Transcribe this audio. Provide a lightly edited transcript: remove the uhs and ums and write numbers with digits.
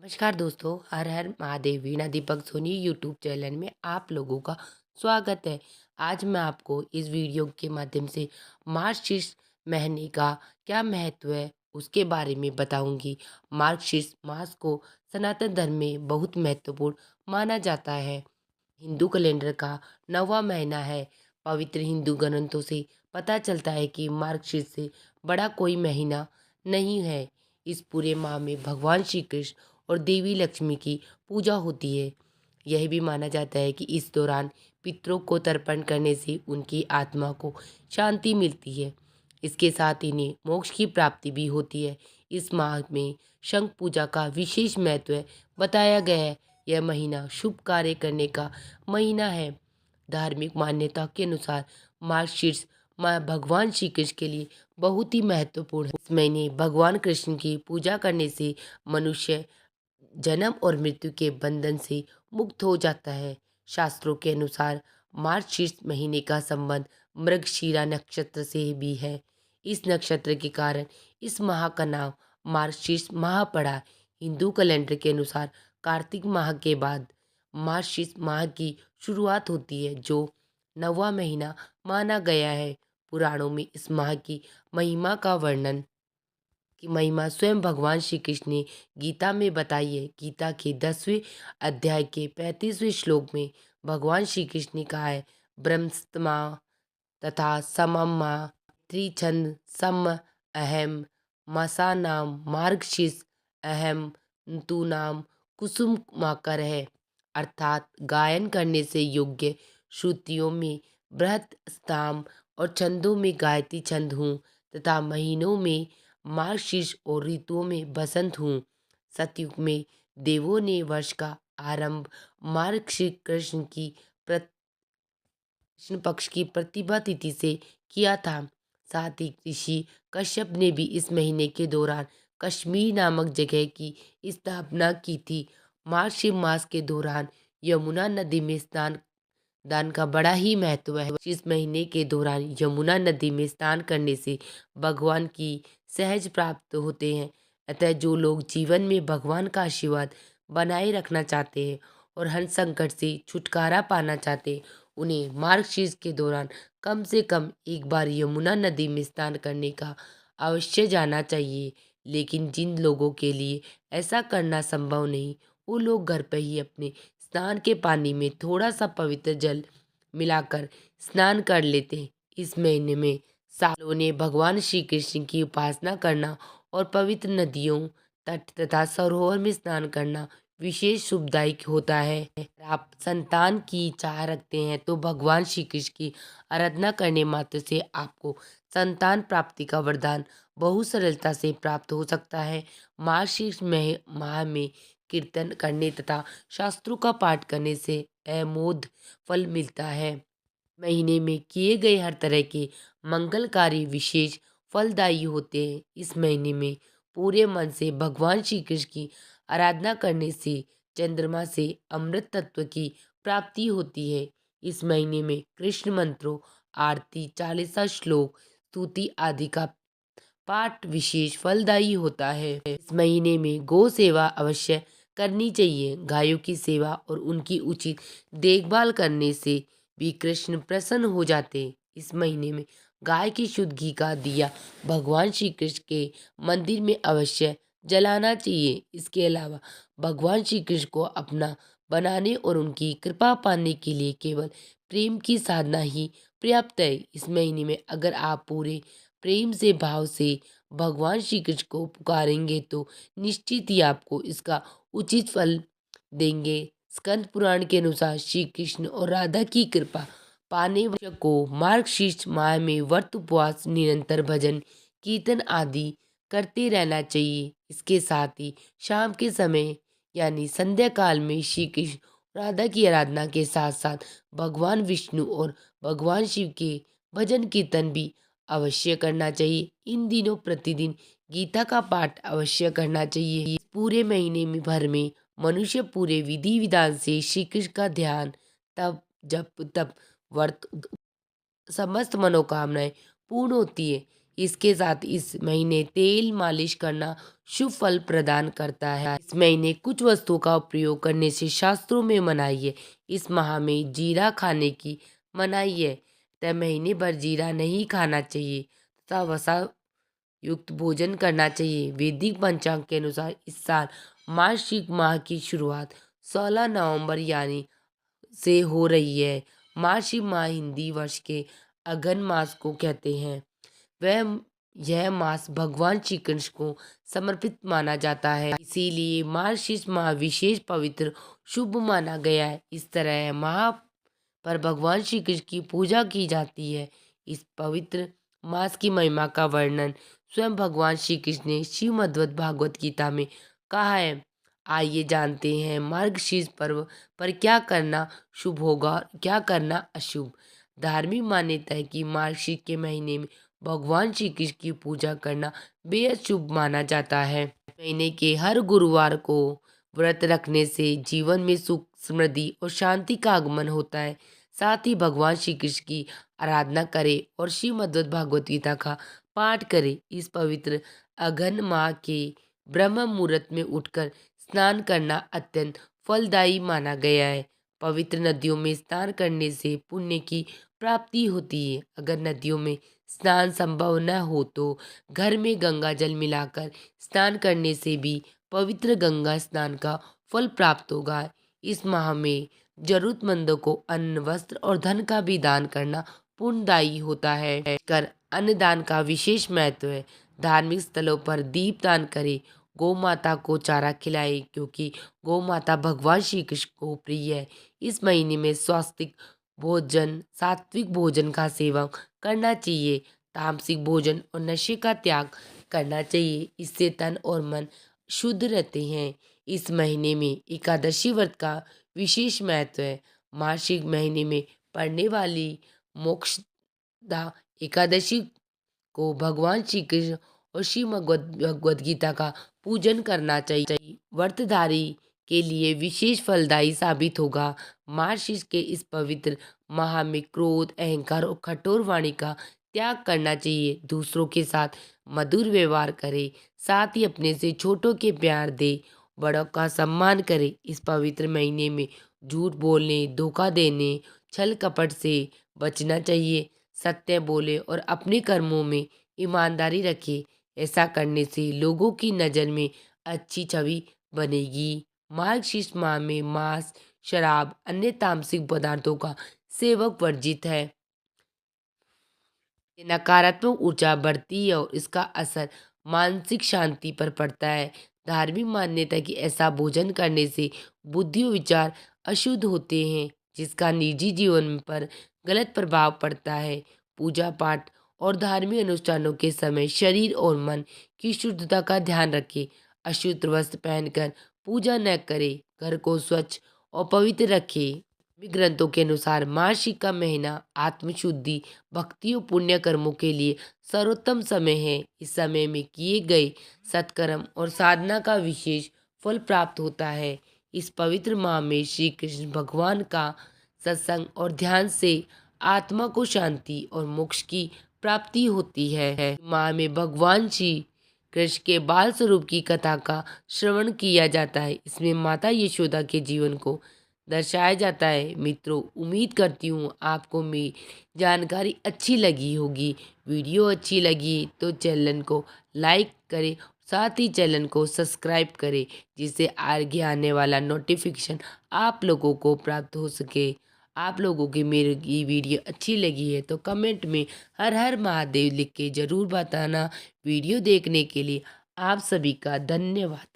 नमस्कार दोस्तों, हर हर महादेव। वीणा Deepak Soni YouTube channel में आप लोगों का स्वागत है। आज मैं आपको इस वीडियो के माध्यम से मार्गशीर्ष महीने का क्या महत्व है उसके बारे में बताऊंगी। मार्गशीर्ष मास को सनातन धर्म में बहुत महत्वपूर्ण माना जाता है। हिंदू कैलेंडर का 9वां महीना है। पवित्र हिंदू ग्रंथों से पता चलता है कि मार्गशीर्ष से बड़ा कोई महीना नहीं है। इस पूरे माह में भगवान श्री कृष्ण और देवी लक्ष्मी की पूजा होती है। यह भी माना जाता है कि इस दौरान पितरों को तर्पण करने से उनकी आत्मा को शांति मिलती है। इसके साथ इन्हें मोक्ष की प्राप्ति भी होती है। इस माह में शंख पूजा का विशेष महत्व बताया गया है। यह महीना शुभ कार्य करने का महीना है। धार्मिक मान्यता के अनुसार मार्गशीर्ष माँ भगवान श्री कृष्ण के लिए बहुत ही महत्वपूर्ण है। इस महीने भगवान कृष्ण की पूजा करने से मनुष्य जन्म और मृत्यु के बंधन से मुक्त हो जाता है। शास्त्रों के अनुसार मार्गशीर्ष महीने का संबंध मृगशिरा नक्षत्र से भी है। इस नक्षत्र के कारण इस माह का नाम मार्गशीर्ष माह पड़ा। हिंदू कैलेंडर के अनुसार कार्तिक माह के बाद मार्गशीर्ष माह की शुरुआत होती है, जो 9वां महीना माना गया है। पुराणों में इस माह की महिमा का वर्णन की महिमा स्वयं भगवान श्री कृष्ण ने गीता में बताई है। गीता के 10वें अध्याय के 35वें श्लोक में भगवान श्री कृष्ण ने कहा है, ब्रह्मस्त्मा तथा समम त्रिछंद सम अहम मसा नाम मार्गशीर्ष अहम तू नाम कुसुम माकर है। अर्थात गायन करने से योग्य श्रुतियों में बृहत स्थाम और छंदों में गायत्री छंद हूँ तथा महीनों में मार्गशीर्ष और ऋतुओं में बसंत हूँ। सतयुग में देवों ने वर्ष का आरंभ मार्गशीर्ष कृष्ण की कृष्ण पक्ष की प्रतिभा तिथि से किया था। साथ ही ऋषि कश्यप ने भी इस महीने के दौरान कश्मीर नामक जगह की स्थापना की थी। मार्गशीर्ष मास के दौरान यमुना नदी में स्नान दान का बड़ा ही महत्व है। इस महीने के दौरान यमुना नदी में स्नान करने से भगवान की सहज प्राप्त होते हैं। अतः जो लोग जीवन में भगवान का आशीर्वाद बनाए रखना चाहते हैं और हर संकट से छुटकारा पाना चाहते हैं, उन्हें मार्गशीर्ष के दौरान कम से कम एक बार यमुना नदी में स्नान करने का अवश्य जाना चाहिए। लेकिन जिन लोगों के लिए ऐसा करना संभव नहीं, वो लोग घर पर ही अपने स्नान के पानी में थोड़ा सा पवित्र जल मिलाकर स्नान कर लेते हैं। इस महीने में सालों ने भगवान श्री कृष्ण की उपासना करना और पवित्र नदियों, तट तथा सरोवर में स्नान करना विशेष शुभदायक होता है। अगर आप संतान की चाह रखते हैं तो भगवान श्री कृष्ण की आराधना करने मात्र से आपको संतान प्राप्ति का वरदान बहुत सरलता से प्राप्त हो सकता है। मार्गशीर्ष माह में कीर्तन करने तथा शास्त्रों का पाठ करने से अमोघ फल मिलता है। महीने में किए गए हर तरह के मंगल कार्य विशेष फलदायी होते हैं। इस महीने में पूरे मन से भगवान श्री कृष्ण की आराधना करने से चंद्रमा से अमृत तत्व की प्राप्ति होती है। इस महीने में कृष्ण मंत्रों, आरती, 40 श्लोक, स्तुति आदि का पाठ विशेष फलदायी होता है। इस महीने में गौ सेवा अवश्य करनी चाहिए। गायों की सेवा और उनकी उचित देखभाल करने से भी कृष्ण प्रसन्न हो जाते हैं। इस महीने में गाय की शुद्ध घी का दिया भगवान श्री कृष्ण के मंदिर में अवश्य जलाना चाहिए। इसके अलावा भगवान श्री कृष्ण को अपना बनाने और उनकी कृपा पाने के लिए केवल प्रेम की साधना ही पर्याप्त है। इस महीने में अगर आप पूरे प्रेम से भाव से भगवान श्री कृष्ण को पुकारेंगे तो निश्चित ही आपको इसका उचित फल देंगे। स्कंद पुराण के अनुसार श्री कृष्ण और राधा की कृपा पाने वाले को मार्गशीर्ष माह में व्रत, उपवास, निरंतर भजन कीर्तन आदि करते रहना चाहिए। इसके साथ ही शाम के समय यानी संध्या काल में श्री कृष्ण राधा की आराधना के साथ साथ भगवान विष्णु और भगवान शिव के भजन कीर्तन भी अवश्य करना चाहिए। इन दिनों प्रतिदिन गीता का पाठ अवश्य करना चाहिए। पूरे महीने में भर में मनुष्य पूरे विधि विधान से श्री कृष्ण का ध्यान तब जब तब व्रत समस्त मनोकामनाएं पूर्ण होती है। इसके साथ इस महीने तेल मालिश करना शुभ फल प्रदान करता है। इस महीने कुछ वस्तुओं का प्रयोग करने से शास्त्रों में मनाही है। इस माह में जीरा खाने की मनाही है, तय महीने भर जीरा नहीं खाना चाहिए तथा वसा युक्त भोजन करना चाहिए। वैदिक पंचांग के अनुसार इस साल मार्गशीर्ष माह की शुरुआत 16 नवंबर यानी से हो रही है। मार्गशीर्ष माह हिंदी वर्ष के अघन मास को कहते हैं। वह यह मास भगवान श्री कृष्ण को समर्पित माना जाता है, इसीलिए मार्गशीर्ष माह विशेष पवित्र शुभ माना गया है। इस तरह माह पर भगवान श्री कृष्ण की पूजा की जाती है। इस पवित्र मास की महिमा का वर्णन स्वयं भगवान श्री कृष्ण ने श्रीमद् भागवत गीता में कहा है। आइए जानते हैं मार्गशीर्ष पर्व पर क्या करना शुभ होगा और क्या करना अशुभ। धार्मिक मान्यता है कि मार्गशीर्ष के महीने में भगवान श्री कृष्ण की पूजा करना बेहद शुभ माना जाता है। महीने के हर गुरुवार को व्रत रखने से जीवन में सुख समृद्धि और शांति का आगमन होता है। साथ ही भगवान श्री कृष्ण की आराधना करें और श्रीमद् भागवत गीता का पाठ करें। इस पवित्र अघन माह के ब्रह्म मुहूर्त में उठकर स्नान करना अत्यंत फलदायी माना गया है। पवित्र नदियों में स्नान करने से पुण्य की प्राप्ति होती है। अगर नदियों में स्नान संभव न हो तो घर में गंगा जल मिलाकर स्नान करने से भी पवित्र गंगा स्नान का फल प्राप्त होगा। इस माह में जरूरतमंदों को अन्न वस्त्र और धन का भी दान करना पुण्यदायी होता है। कर अन्नदान का विशेष महत्व है। धार्मिक स्थलों पर दीप दान करें, गौ माता को चारा खिलाए क्योंकि गौ माता भगवान श्री कृष्ण को प्रिय है। इस महीने में सात्विक भोजन का सेवन करना चाहिए। तामसिक भोजन और नशे का त्याग करना चाहिए, इससे तन और मन शुद्ध रहते हैं। इस महीने में एकादशी व्रत का विशेष महत्व है। मार्गशीर्ष महीने में पड़ने वाली मोक्षदा एकादशी को भगवान श्री कृष्ण और भगवद गीता का पूजन करना चाहिए। व्रतधारी के लिए विशेष फलदायी साबित होगा। मार्गशीर्ष के इस पवित्र माह में क्रोध, अहंकार और कठोर वाणी का त्याग करना चाहिए। दूसरों के साथ मधुर व्यवहार करें, साथ ही अपने से छोटों के प्यार दे, बड़ों का सम्मान करें। इस पवित्र महीने में झूठ बोलने, धोखा देने, छल कपट से बचना चाहिए। सत्य बोले और अपने कर्मों में ईमानदारी रखे। ऐसा करने से लोगों की नज़र में अच्छी छवि बनेगी। मार्गशीर्ष माह में मांस, शराब, अन्य तामसिक पदार्थों का सेवन वर्जित है। नकारात्मक ऊर्जा बढ़ती है और इसका असर मानसिक शांति पर पड़ता है। धार्मिक मान्यता है कि ऐसा भोजन करने से बुद्धि और विचार अशुद्ध होते हैं, जिसका निजी जीवन पर गलत प्रभाव पड़ता है। पूजा पाठ और धार्मिक अनुष्ठानों के समय शरीर और मन की शुद्धता का ध्यान रखें। अशुद्ध वस्त्र पहनकर पूजा न करें। घर को स्वच्छ और पवित्र रखें। धार्मिक ग्रंथों के अनुसार मार्गशीर्ष का महीना आत्मशुद्धि, भक्ति और पुण्य कर्मों के लिए सर्वोत्तम समय है। इस समय में किए गए सत्कर्म और साधना का विशेष फल प्राप्त होता है। इस पवित्र माह में श्री कृष्ण भगवान का सत्संग और ध्यान से आत्मा को शांति और मोक्ष की प्राप्ति होती है। माह में भगवान श्री कृष्ण के बाल स्वरूप की कथा का श्रवण किया जाता है। इसमें माता यशोदा के जीवन को दर्शाया जाता है। मित्रों, उम्मीद करती हूँ आपको मेरी जानकारी अच्छी लगी होगी। वीडियो अच्छी लगी तो चैनल को लाइक करें, साथ ही चैनल को सब्सक्राइब करें, जिससे आगे आने वाला नोटिफिकेशन आप लोगों को प्राप्त हो सके। आप लोगों की मेरी वीडियो अच्छी लगी है तो कमेंट में हर हर महादेव लिख के ज़रूर बताना। वीडियो देखने के लिए आप सभी का धन्यवाद।